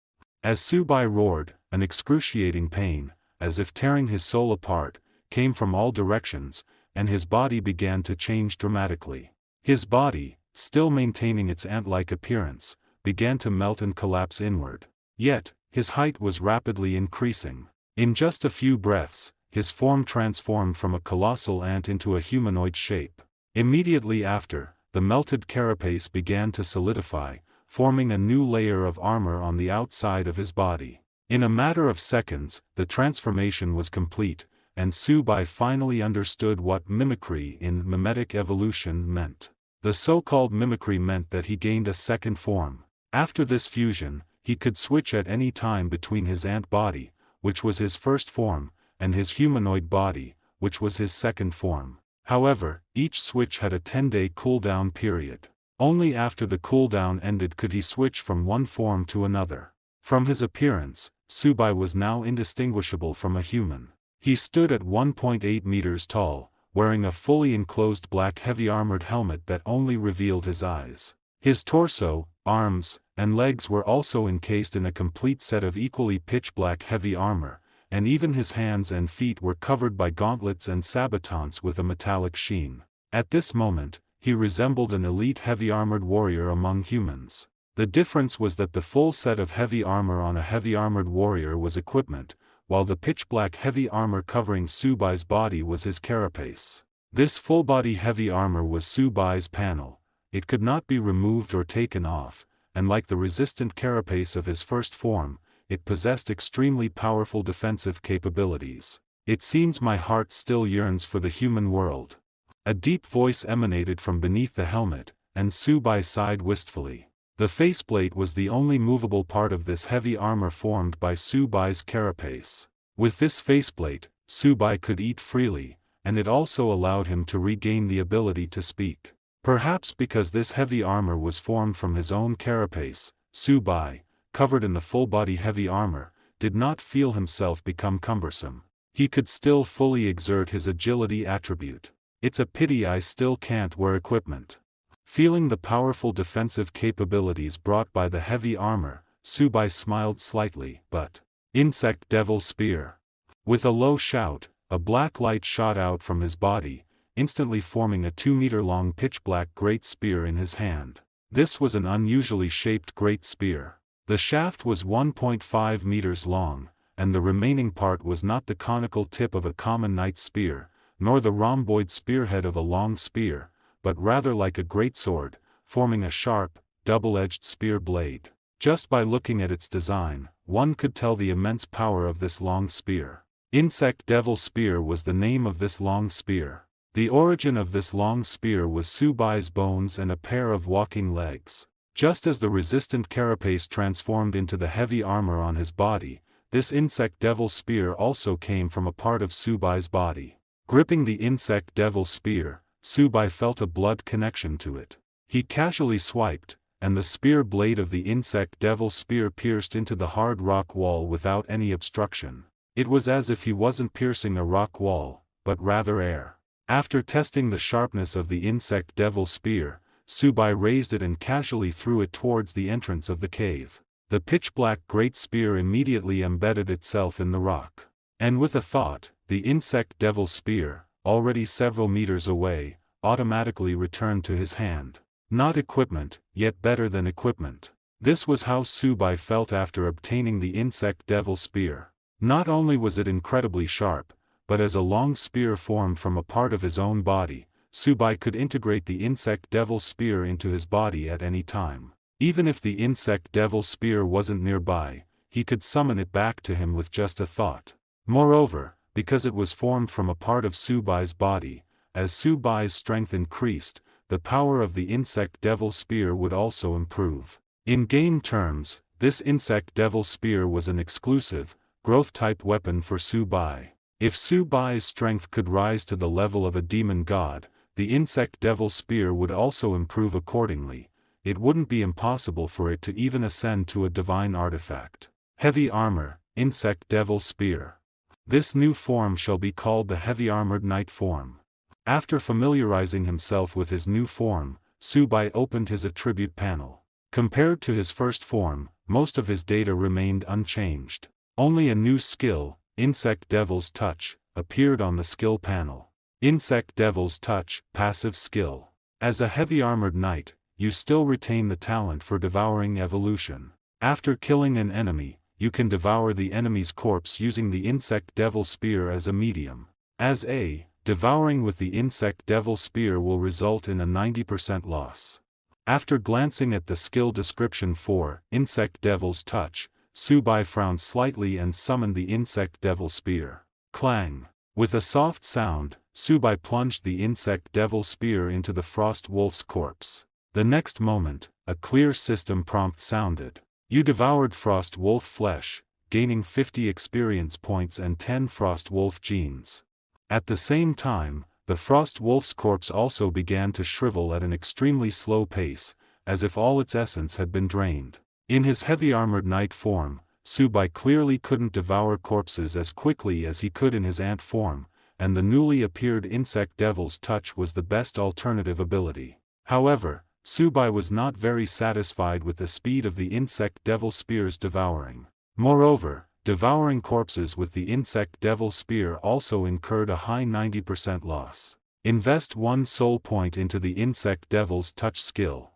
Speaker 1: As Subai roared, an excruciating pain, as if tearing his soul apart, came from all directions, and his body began to change dramatically. His body, still maintaining its ant-like appearance, began to melt and collapse inward. Yet, his height was rapidly increasing. In just a few breaths, his form transformed from a colossal ant into a humanoid shape. Immediately after, the melted carapace began to solidify, forming a new layer of armor on the outside of his body. In a matter of seconds, the transformation was complete, and Subai finally understood what mimicry in mimetic evolution meant. The so-called mimicry meant that he gained a second form. After this fusion, he could switch at any time between his ant body, which was his first form, and his humanoid body, which was his second form. However, each switch had a 10-day cooldown period. Only after the cooldown ended could he switch from one form to another. From his appearance, Subai was now indistinguishable from a human. He stood at 1.8 meters tall, wearing a fully enclosed black heavy-armored helmet that only revealed his eyes. His torso, arms, and legs were also encased in a complete set of equally pitch-black heavy armor, and even his hands and feet were covered by gauntlets and sabatons with a metallic sheen. At this moment, he resembled an elite heavy-armored warrior among humans. The difference was that the full set of heavy armor on a heavy-armored warrior was equipment, while the pitch-black heavy armor covering Subai's body was his carapace. This full-body heavy armor was Subai's panel. It could not be removed or taken off, and like the resistant carapace of his first form, it possessed extremely powerful defensive capabilities. It seems my heart still yearns for the human world. A deep voice emanated from beneath the helmet, and Subai sighed wistfully. The faceplate was the only movable part of this heavy armor formed by Subai's carapace. With this faceplate, Subai could eat freely, and it also allowed him to regain the ability to speak. Perhaps because this heavy armor was formed from his own carapace, Subai, covered in the full-body heavy armor, did not feel himself become cumbersome. He could still fully exert his agility attribute. It's a pity I still can't wear equipment. Feeling the powerful defensive capabilities brought by the heavy armor, Subai smiled slightly, but... Insect Devil Spear. With a low shout, a black light shot out from his body, instantly forming a 2-meter-long pitch-black great spear in his hand. This was an unusually shaped great spear. The shaft was 1.5 meters long, and the remaining part was not the conical tip of a common knight's spear, nor the rhomboid spearhead of a long spear, but rather like a great sword, forming a sharp, double-edged spear blade. Just by looking at its design, one could tell the immense power of this long spear. Insect Devil Spear was the name of this long spear. The origin of this long spear was Subai's bones and a pair of walking legs. Just as the resistant carapace transformed into the heavy armor on his body, this Insect Devil Spear also came from a part of Subai's body. Gripping the Insect Devil Spear, Subai felt a blood connection to it. He casually swiped, and the spear blade of the Insect Devil Spear pierced into the hard rock wall without any obstruction. It was as if he wasn't piercing a rock wall, but rather air. After testing the sharpness of the Insect Devil Spear, Subai raised it and casually threw it towards the entrance of the cave. The pitch-black great spear immediately embedded itself in the rock. And with a thought, the Insect Devil Spear, already several meters away, automatically returned to his hand. Not equipment, yet better than equipment. This was how Subai felt after obtaining the Insect Devil Spear. Not only was it incredibly sharp, but as a long spear formed from a part of his own body, Subai could integrate the Insect Devil Spear into his body at any time. Even if the Insect Devil Spear wasn't nearby, he could summon it back to him with just a thought. Moreover, because it was formed from a part of Subai's body, as Subai's strength increased, the power of the Insect Devil Spear would also improve. In game terms, this Insect Devil Spear was an exclusive, growth-type weapon for Subai. If Subai's strength could rise to the level of a demon god, the Insect Devil Spear would also improve accordingly. It wouldn't be impossible for it to even ascend to a divine artifact. Heavy Armor, Insect Devil Spear. This new form shall be called the Heavy Armored Knight form. After familiarizing himself with his new form, Subai opened his attribute panel. Compared to his first form, most of his data remained unchanged. Only a new skill, Insect Devil's Touch, appeared on the skill panel. Insect Devil's Touch, passive skill. As a heavy armored knight, you still retain the talent for devouring evolution. After killing an enemy, you can devour the enemy's corpse using the Insect Devil Spear as a medium. Devouring with the Insect Devil Spear will result in a 90% loss. After glancing at the skill description for Insect Devil's Touch, Subai frowned slightly and summoned the Insect Devil Spear. Clang! With a soft sound, Subai plunged the Insect Devil Spear into the Frost Wolf's corpse. The next moment, a clear system prompt sounded. You devoured Frost Wolf flesh, gaining 50 experience points and 10 Frost Wolf genes. At the same time, the Frost Wolf's corpse also began to shrivel at an extremely slow pace, as if all its essence had been drained. In his heavy armored knight form, Subai clearly couldn't devour corpses as quickly as he could in his ant form, and the newly appeared Insect Devil's Touch was the best alternative ability. However, Subai was not very satisfied with the speed of the Insect Devil Spear's devouring. Moreover, devouring corpses with the Insect Devil Spear also incurred a high 90% loss. Invest 1 soul point into the Insect Devil's Touch skill.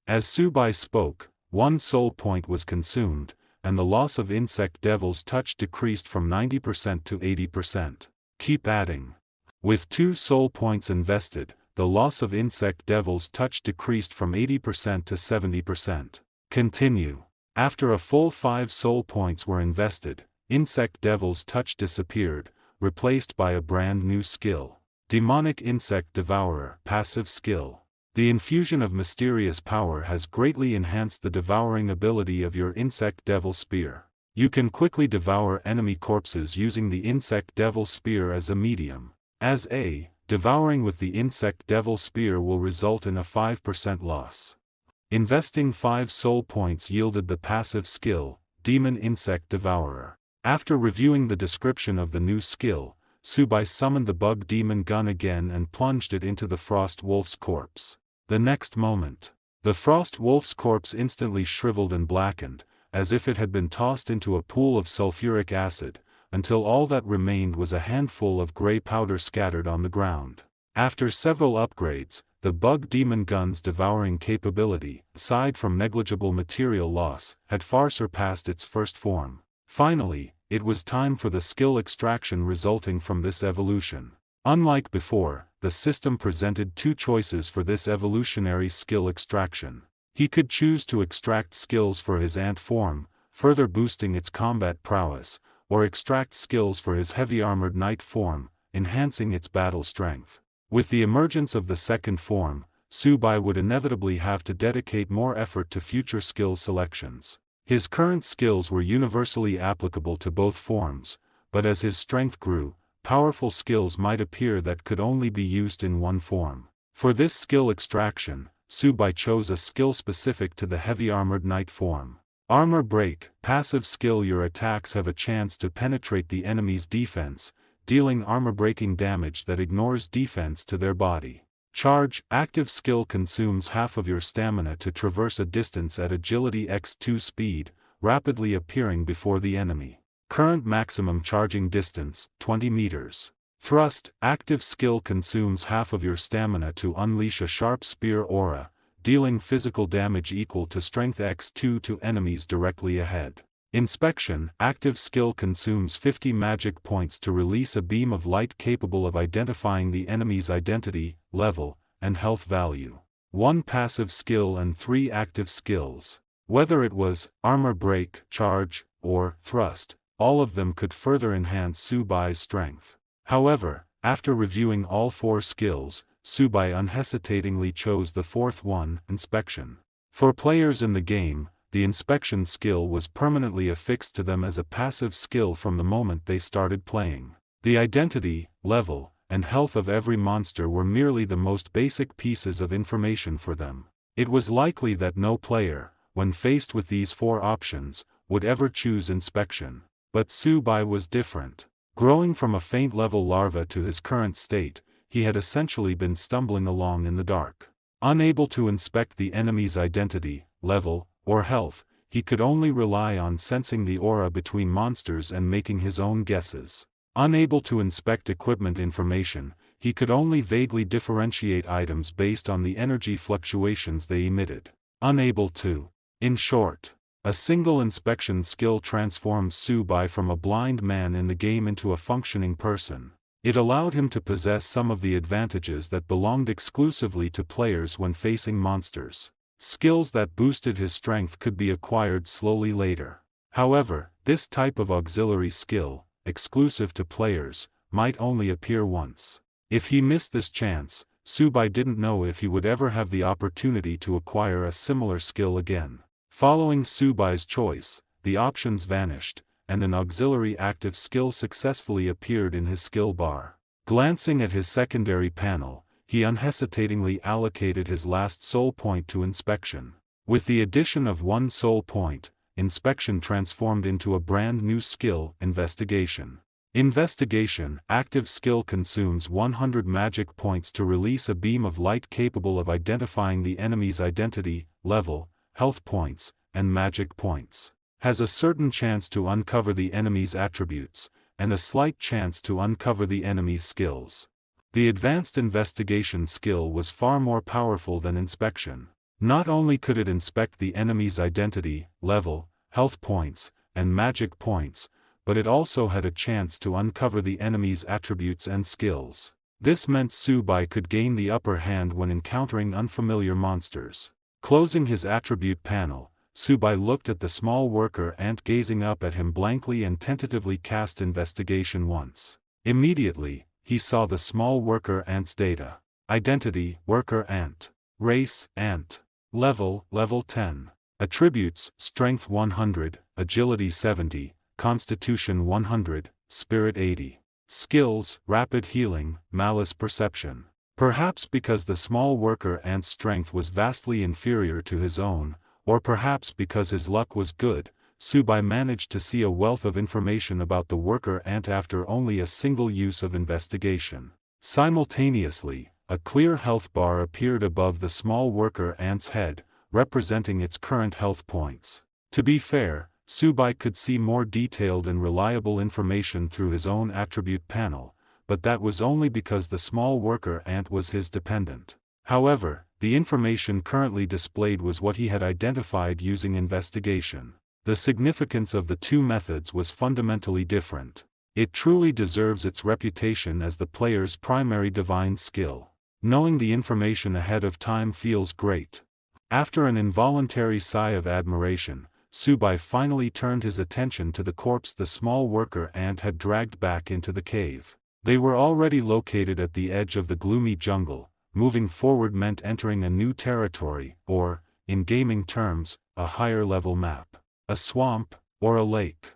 Speaker 1: As Subai spoke, 1 soul point was consumed, and the loss of Insect Devil's Touch decreased from 90% to 80%. Keep adding. With 2 soul points invested, the loss of Insect Devil's Touch decreased from 80% to 70%. Continue. After a full 5 soul points were invested, Insect Devil's Touch disappeared, replaced by a brand new skill. Demonic Insect Devourer, passive skill. The infusion of mysterious power has greatly enhanced the devouring ability of your Insect Devil Spear. You can quickly devour enemy corpses using the Insect Devil Spear as a medium. Devouring with the Insect Devil Spear will result in a 5% loss. Investing 5 soul points yielded the passive skill, Demon Insect Devourer. After reviewing the description of the new skill, Subai summoned the Bug Demon Gun again and plunged it into the Frost Wolf's corpse. The next moment, the Frost Wolf's corpse instantly shriveled and blackened, as if it had been tossed into a pool of sulfuric acid, until all that remained was a handful of gray powder scattered on the ground. After several upgrades, the Bug Demon Gun's devouring capability, aside from negligible material loss, had far surpassed its first form. Finally, it was time for the skill extraction resulting from this evolution. Unlike before, the system presented 2 choices for this evolutionary skill extraction. He could choose to extract skills for his ant form, further boosting its combat prowess, or extract skills for his heavy-armored knight form, enhancing its battle strength. With the emergence of the second form, Subai would inevitably have to dedicate more effort to future skill selections. His current skills were universally applicable to both forms, but as his strength grew, powerful skills might appear that could only be used in one form. For this skill extraction, Subai chose a skill specific to the heavy-armored knight form. Armor Break, passive skill. Your attacks have a chance to penetrate the enemy's defense, dealing armor-breaking damage that ignores defense to their body. Charge, active skill consumes half of your stamina to traverse a distance at agility x2 speed, rapidly appearing before the enemy. Current maximum charging distance, 20 meters. Thrust, active skill consumes half of your stamina to unleash a sharp spear aura, dealing physical damage equal to strength x2 to enemies directly ahead. Inspection, active skill consumes 50 magic points to release a beam of light capable of identifying the enemy's identity, level, and health value. 1 passive skill and 3 active skills. Whether it was armor break, charge, or thrust, all of them could further enhance Subai's strength. However, after reviewing all 4 skills, Subai unhesitatingly chose the 4th one, inspection. For players in the game, the inspection skill was permanently affixed to them as a passive skill from the moment they started playing. The identity, level, and health of every monster were merely the most basic pieces of information for them. It was likely that no player, when faced with these 4 options, would ever choose inspection. But Subai was different. Growing from a faint-level larva to his current state, he had essentially been stumbling along in the dark. Unable to inspect the enemy's identity, level, or health, he could only rely on sensing the aura between monsters and making his own guesses. Unable to inspect equipment information, he could only vaguely differentiate items based on the energy fluctuations they emitted. Unable to. In short, a single inspection skill transforms Subai from a blind man in the game into a functioning person. It allowed him to possess some of the advantages that belonged exclusively to players when facing monsters. Skills that boosted his strength could be acquired slowly later. However, this type of auxiliary skill, exclusive to players, might only appear once. If he missed this chance, Subai didn't know if he would ever have the opportunity to acquire a similar skill again. Following Subai's choice, the options vanished, and an auxiliary active skill successfully appeared in his skill bar. Glancing at his secondary panel, he unhesitatingly allocated his last soul point to inspection. With the addition of 1 soul point, inspection transformed into a brand new skill, investigation. Investigation, active skill consumes 100 magic points to release a beam of light capable of identifying the enemy's identity, level, health points, and magic points. Has a certain chance to uncover the enemy's attributes, and a slight chance to uncover the enemy's skills. The advanced investigation skill was far more powerful than inspection. Not only could it inspect the enemy's identity, level, health points, and magic points, but it also had a chance to uncover the enemy's attributes and skills. This meant Subai could gain the upper hand when encountering unfamiliar monsters. Closing his attribute panel, Subai looked at the small worker ant gazing up at him blankly and tentatively cast investigation once. Immediately, he saw the small worker ant's data. Identity, worker ant. Race, ant. Level, level 10. Attributes, strength 100, agility 70, constitution 100, spirit 80. Skills, rapid healing, malice perception. Perhaps because the small worker ant's strength was vastly inferior to his own, or perhaps because his luck was good, Subai managed to see a wealth of information about the worker ant after only a single use of investigation. Simultaneously, a clear health bar appeared above the small worker ant's head, representing its current health points. To be fair, Subai could see more detailed and reliable information through his own attribute panel, but that was only because the small worker ant was his dependent. However, the information currently displayed was what he had identified using investigation. The significance of the 2 methods was fundamentally different. It truly deserves its reputation as the player's primary divine skill. Knowing the information ahead of time feels great. After an involuntary sigh of admiration, Subai finally turned his attention to the corpse the small worker ant had dragged back into the cave. They were already located at the edge of the gloomy jungle. Moving forward meant entering a new territory, or, in gaming terms, a higher-level map. A swamp, or a lake.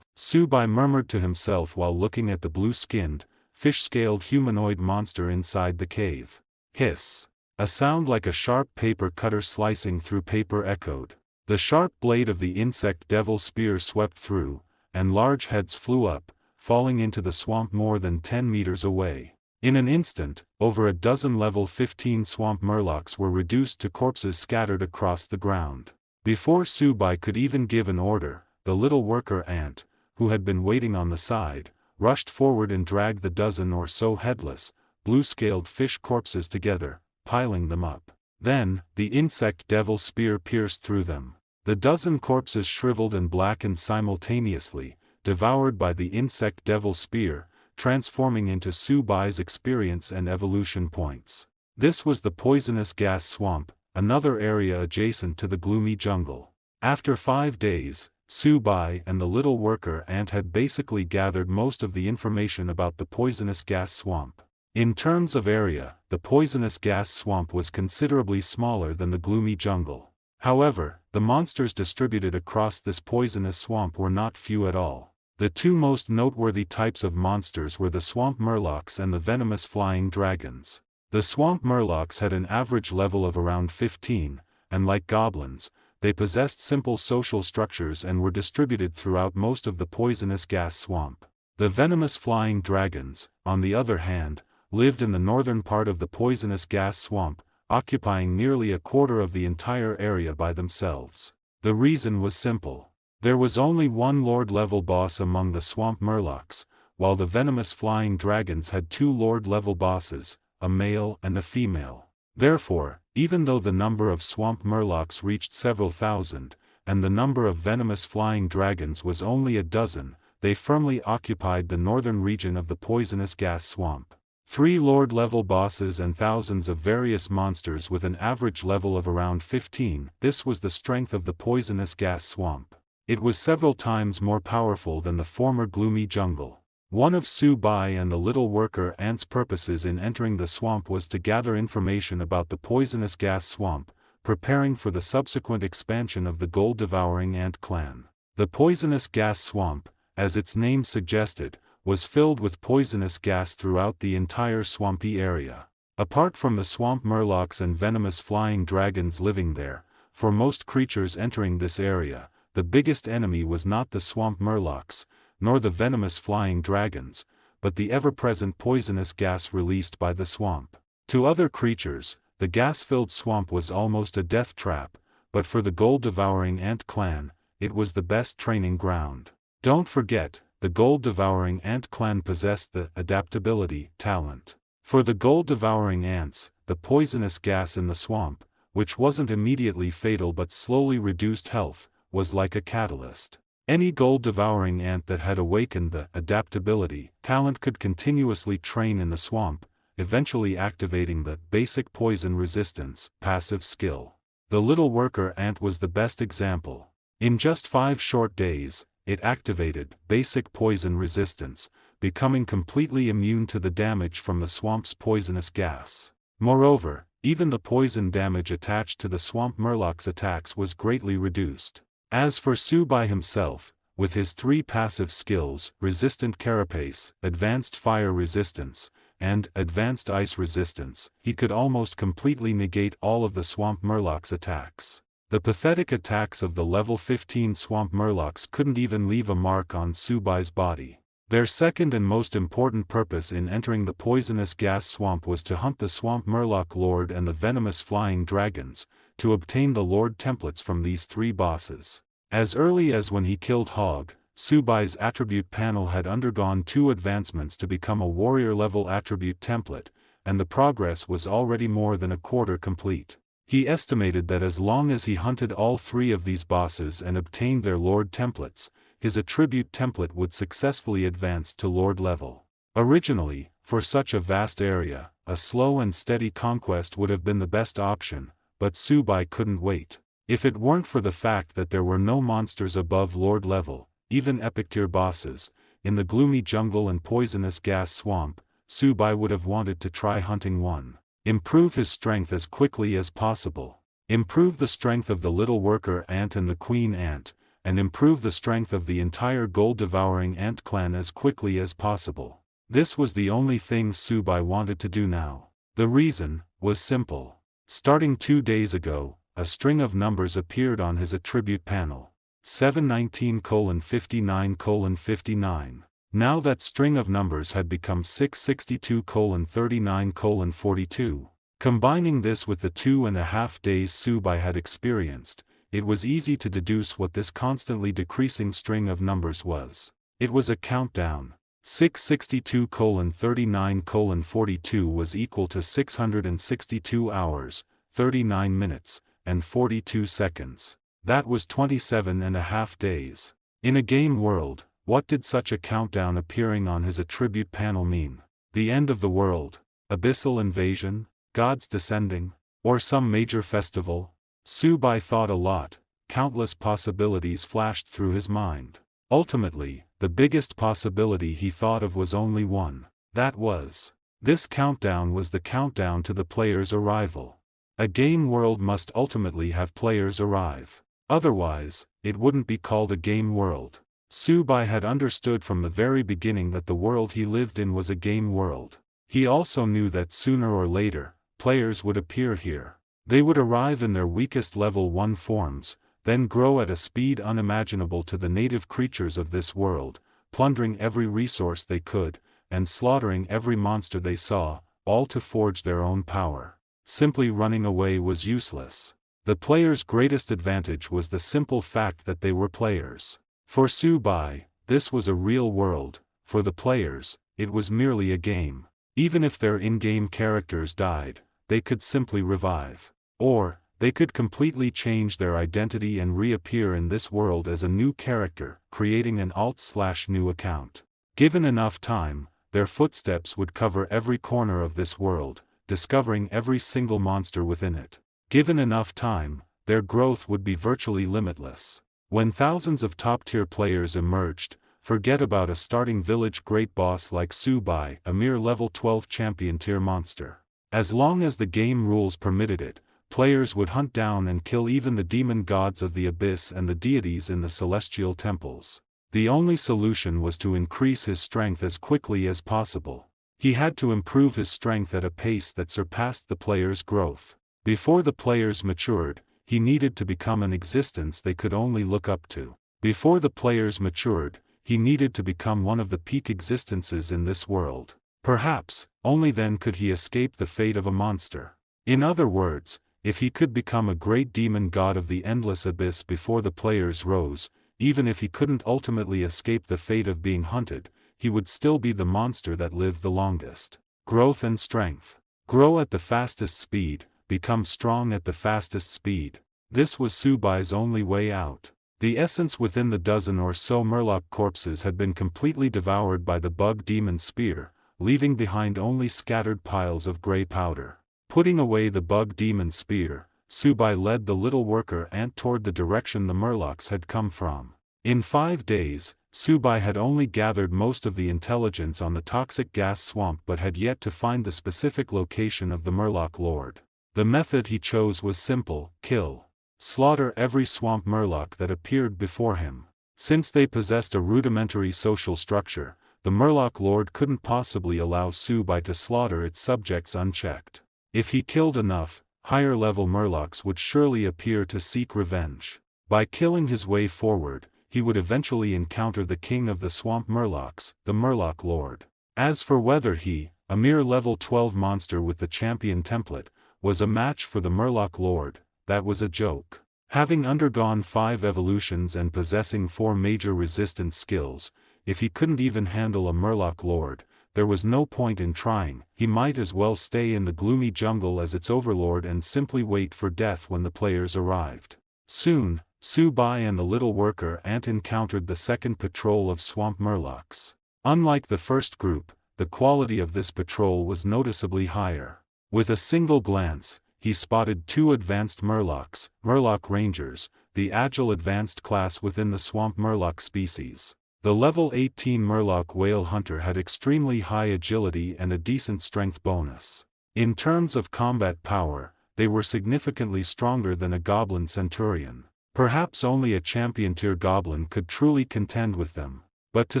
Speaker 1: Subai murmured to himself while looking at the blue-skinned, fish-scaled humanoid monster inside the cave. Hiss! A sound like a sharp paper cutter slicing through paper echoed. The sharp blade of the insect devil spear swept through, and large heads flew up, falling into the swamp more than 10 meters away. In an instant, over a dozen level 15 swamp murlocs were reduced to corpses scattered across the ground. Before Subai could even give an order, the little worker ant, who had been waiting on the side, rushed forward and dragged the dozen or so headless, blue-scaled fish corpses together, piling them up. Then, the insect devil spear pierced through them. The dozen corpses shriveled and blackened simultaneously, devoured by the insect devil spear, transforming into Subai's experience and evolution points. This was the poisonous gas swamp, another area adjacent to the gloomy jungle. After 5 days, Subai and the little worker ant had basically gathered most of the information about the poisonous gas swamp. In terms of area, the poisonous gas swamp was considerably smaller than the gloomy jungle. However, the monsters distributed across this poisonous swamp were not few at all. The two most noteworthy types of monsters were the swamp murlocs and the venomous flying dragons. The swamp murlocs had an average level of around 15, and like goblins, they possessed simple social structures and were distributed throughout most of the poisonous gas swamp. The venomous flying dragons, on the other hand, lived in the northern part of the poisonous gas swamp, occupying nearly a quarter of the entire area by themselves. The reason was simple. There was only one Lord-level boss among the swamp murlocs, while the venomous flying dragons had 2 Lord-level bosses, a male and a female. Therefore, even though the number of swamp murlocs reached several thousand, and the number of venomous flying dragons was only a dozen, they firmly occupied the northern region of the poisonous gas swamp. 3 Lord-level bosses and thousands of various monsters with an average level of around 15, this was the strength of the poisonous gas swamp. It was several times more powerful than the former gloomy jungle. One of Subai and the little worker ant's purposes in entering the swamp was to gather information about the poisonous gas swamp, preparing for the subsequent expansion of the gold-devouring ant clan. The poisonous gas swamp, as its name suggested, was filled with poisonous gas throughout the entire swampy area. Apart from the swamp murlocs and venomous flying dragons living there, for most creatures entering this area, the biggest enemy was not the swamp murlocs, nor the venomous flying dragons, but the ever-present poisonous gas released by the swamp. To other creatures, the gas-filled swamp was almost a death trap, but for the gold-devouring ant clan, it was the best training ground. Don't forget, the gold-devouring ant clan possessed the adaptability talent. For the gold-devouring ants, the poisonous gas in the swamp, which wasn't immediately fatal but slowly reduced health, was like a catalyst. Any gold-devouring ant that had awakened the adaptability talent could continuously train in the swamp, eventually activating the basic poison resistance passive skill. The little worker ant was the best example. In just 5 short days, it activated basic poison resistance, becoming completely immune to the damage from the swamp's poisonous gas. Moreover, even the poison damage attached to the swamp murloc's attacks was greatly reduced. As for Subai himself, with his 3 passive skills, resistant carapace, advanced fire resistance, and advanced ice resistance, he could almost completely negate all of the swamp murloc's attacks. The pathetic attacks of the level 15 swamp murlocs couldn't even leave a mark on Subai's body. Their second and most important purpose in entering the poisonous gas swamp was to hunt the swamp murloc lord and the venomous flying dragons, to obtain the lord templates from these 3 bosses. As early as when he killed Hog, Subai's attribute panel had undergone 2 advancements to become a warrior-level attribute template, and the progress was already more than a quarter complete. He estimated that as long as he hunted all 3 of these bosses and obtained their lord templates, his attribute template would successfully advance to lord level. Originally, for such a vast area, a slow and steady conquest would have been the best option, but Subai couldn't wait. If it weren't for the fact that there were no monsters above Lord level, even epic tier bosses, in the gloomy jungle and poisonous gas swamp, Subai would have wanted to try hunting one. Improve his strength as quickly as possible. Improve the strength of the little worker ant and the queen ant, and improve the strength of the entire gold-devouring ant clan as quickly as possible. This was the only thing Subai wanted to do now. The reason was simple. Starting 2 days ago, a string of numbers appeared on his attribute panel. 719:59:59. Now that string of numbers had become 662:39:42. Combining this with the 2.5 days Subai had experienced, it was easy to deduce what this constantly decreasing string of numbers was. It was a countdown. 662:39:42 was equal to 662 hours, 39 minutes, and 42 seconds. That was 27.5 days. In a game world, what did such a countdown appearing on his attribute panel mean? The end of the world? Abyssal invasion? Gods descending? Or some major festival? Subai thought a lot. Countless possibilities flashed through his mind. Ultimately, the biggest possibility he thought of was only one. That was, this countdown was the countdown to the player's arrival. A game world must ultimately have players arrive. Otherwise, it wouldn't be called a game world. Subai had understood from the very beginning that the world he lived in was a game world. He also knew that sooner or later, players would appear here. They would arrive in their weakest level 1 forms, then grow at a speed unimaginable to the native creatures of this world, plundering every resource they could, and slaughtering every monster they saw, all to forge their own power. Simply running away was useless. The players' greatest advantage was the simple fact that they were players. For Subai, this was a real world. For the players, it was merely a game. Even if their in-game characters died, they could simply revive. Or, they could completely change their identity and reappear in this world as a new character, creating an alt/new account. Given enough time, their footsteps would cover every corner of this world, discovering every single monster within it. Given enough time, their growth would be virtually limitless. When thousands of top-tier players emerged, forget about a starting village great boss like Subai, a mere level 12 champion tier monster. As long as the game rules permitted it, players would hunt down and kill even the demon gods of the abyss and the deities in the celestial temples. The only solution was to increase his strength as quickly as possible. He had to improve his strength at a pace that surpassed the players' growth. Before the players matured, he needed to become an existence they could only look up to. Before the players matured, he needed to become one of the peak existences in this world. Perhaps, only then could he escape the fate of a monster. In other words, if he could become a great demon god of the endless abyss before the players rose, even if he couldn't ultimately escape the fate of being hunted, he would still be the monster that lived the longest. Growth and strength. Grow at the fastest speed, become strong at the fastest speed. This was Subai's only way out. The essence within the dozen or so murloc corpses had been completely devoured by the bug demon spear, leaving behind only scattered piles of gray powder. Putting away the bug demon spear, Subai led the little worker ant toward the direction the murlocs had come from. In 5 days, Subai had only gathered most of the intelligence on the toxic gas swamp but had yet to find the specific location of the murloc lord. The method he chose was simple: kill. Slaughter every swamp murloc that appeared before him. Since they possessed a rudimentary social structure, the murloc lord couldn't possibly allow Subai to slaughter its subjects unchecked. If he killed enough, higher-level murlocs would surely appear to seek revenge. By killing his way forward, he would eventually encounter the king of the swamp murlocs, the murloc lord. As for whether he, a mere level 12 monster with the champion template, was a match for the murloc lord, that was a joke. Having undergone 5 evolutions and possessing 4 major resistance skills, if he couldn't even handle a murloc lord, there was no point in trying. He might as well stay in the gloomy jungle as its overlord and simply wait for death when the players arrived. Soon, Subai and the little worker ant encountered the second patrol of swamp murlocs. Unlike the first group, the quality of this patrol was noticeably higher. With a single glance, he spotted 2 advanced Murlocs, Murloc Rangers, the agile advanced class within the swamp Murloc species. The level 18 Murloc Whale Hunter had extremely high agility and a decent strength bonus. In terms of combat power, they were significantly stronger than a Goblin Centurion. Perhaps only a champion-tier Goblin could truly contend with them. But to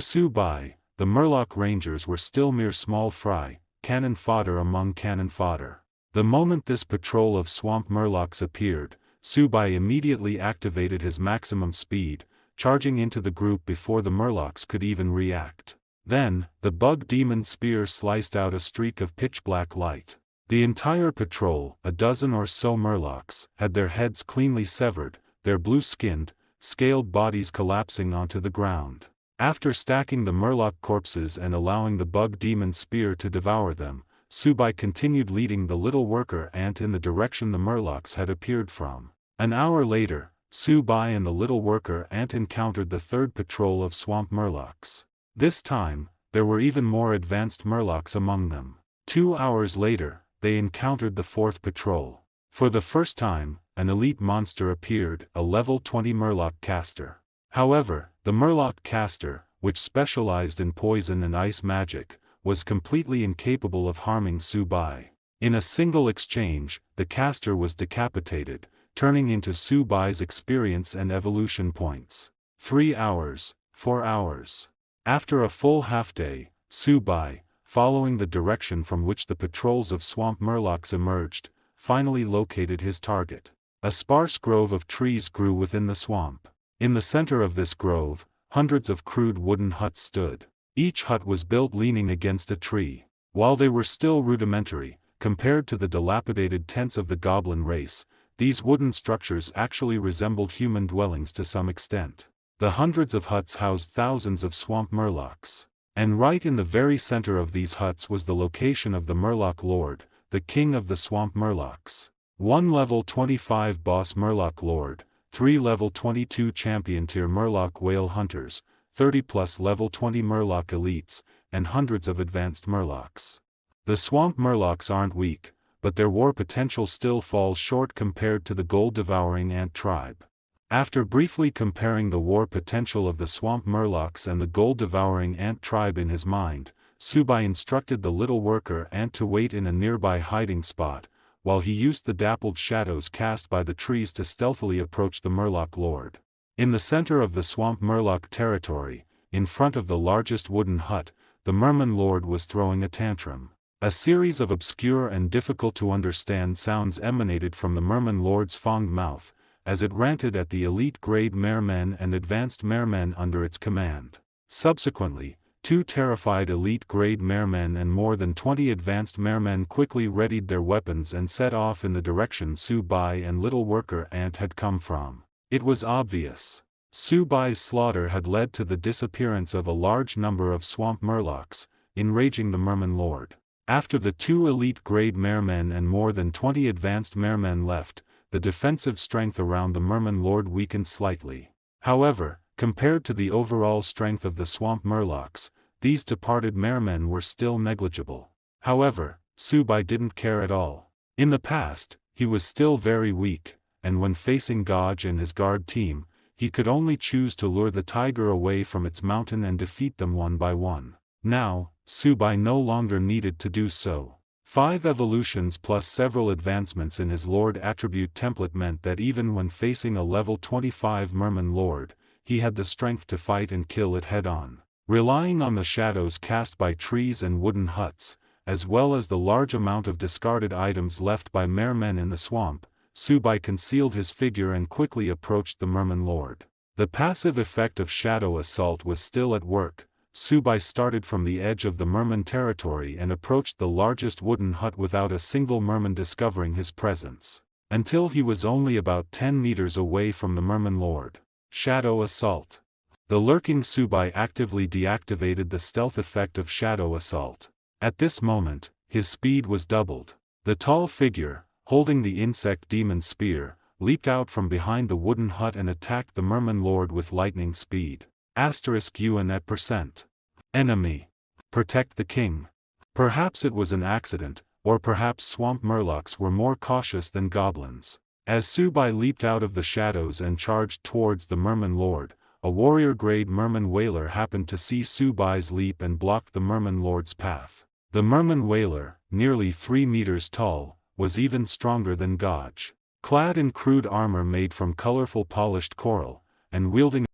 Speaker 1: Su Bai, the Murloc Rangers were still mere small fry, cannon fodder among cannon fodder. The moment this patrol of swamp Murlocs appeared, Su Bai immediately activated his maximum speed, charging into the group before the Murlocs could even react. Then, the bug demon spear sliced out a streak of pitch-black light. The entire patrol, a dozen or so Murlocs, had their heads cleanly severed, their blue-skinned, scaled bodies collapsing onto the ground. After stacking the Murloc corpses and allowing the bug demon spear to devour them, Su Bai continued leading the little worker ant in the direction the Murlocs had appeared from. An hour later, Su Bai and the little worker ant encountered the 3rd patrol of swamp Murlocs. This time, there were even more advanced Murlocs among them. 2 hours later, they encountered the 4th patrol. For the first time, an elite monster appeared, a level 20 Murloc caster. However, the Murloc caster, which specialized in poison and ice magic, was completely incapable of harming Su Bai. In a single exchange, the caster was decapitated, turning into Su Bai's experience and evolution points. 3 hours, 4 hours. After a full half-day, Su Bai, following the direction from which the patrols of swamp Murlocs emerged, finally located his target. A sparse grove of trees grew within the swamp. In the center of this grove, hundreds of crude wooden huts stood. Each hut was built leaning against a tree. While they were still rudimentary, compared to the dilapidated tents of the goblin race, these wooden structures actually resembled human dwellings to some extent. The hundreds of huts housed thousands of swamp Murlocs. And right in the very center of these huts was the location of the Murloc Lord, the king of the swamp Murlocs. 1 level 25 boss Murloc Lord, 3 level 22 champion-tier Murloc Whale Hunters, 30+ level 20 Murloc Elites, and hundreds of advanced Murlocs. The swamp Murlocs aren't weak, but their war potential still falls short compared to the gold-devouring ant tribe. After briefly comparing the war potential of the swamp Murlocs and the gold-devouring ant tribe in his mind, Su Bai instructed the little worker ant to wait in a nearby hiding spot, while he used the dappled shadows cast by the trees to stealthily approach the Murloc Lord. In the center of the swamp Murloc territory, in front of the largest wooden hut, the Merman Lord was throwing a tantrum. A series of obscure and difficult-to-understand sounds emanated from the Merman Lord's fonged mouth, as it ranted at the elite-grade mermen and advanced mermen under its command. Subsequently, 2 terrified elite-grade mermen and more than 20 advanced mermen quickly readied their weapons and set off in the direction Su Bai and little worker ant had come from. It was obvious. Su Bai's slaughter had led to the disappearance of a large number of swamp Murlocs, enraging the Merman Lord. After the 2 elite-grade mermen and more than 20 advanced mermen left, the defensive strength around the Merman Lord weakened slightly. However, compared to the overall strength of the swamp Murlocs, these departed mermen were still negligible. However, Su Bai didn't care at all. In the past, he was still very weak, and when facing Gaj and his guard team, he could only choose to lure the tiger away from its mountain and defeat them one by one. Now, Su Bai no longer needed to do so. 5 evolutions plus several advancements in his Lord attribute template meant that even when facing a level 25 Merman Lord, he had the strength to fight and kill it head-on. Relying on the shadows cast by trees and wooden huts, as well as the large amount of discarded items left by mermen in the swamp, Su Bai concealed his figure and quickly approached the Merman Lord. The passive effect of Shadow Assault was still at work. Su Bai started from the edge of the merman territory and approached the largest wooden hut without a single merman discovering his presence, until he was only about 10 meters away from the Merman Lord. Shadow Assault. The lurking Su Bai actively deactivated the stealth effect of Shadow Assault. At this moment, his speed was doubled. The tall figure, holding the insect demon spear, leaped out from behind the wooden hut and attacked the Merman Lord with lightning speed. UN at %. Enemy. Protect the king. Perhaps it was an accident, or perhaps swamp murlocs were more cautious than goblins. As Subai leaped out of the shadows and charged towards the Merman Lord, a warrior-grade Merman Whaler happened to see Subai's leap and blocked the Merman Lord's path. The Merman Whaler, nearly 3 meters tall, was even stronger than Gaj. Clad in crude armor made from colorful polished coral, and wielding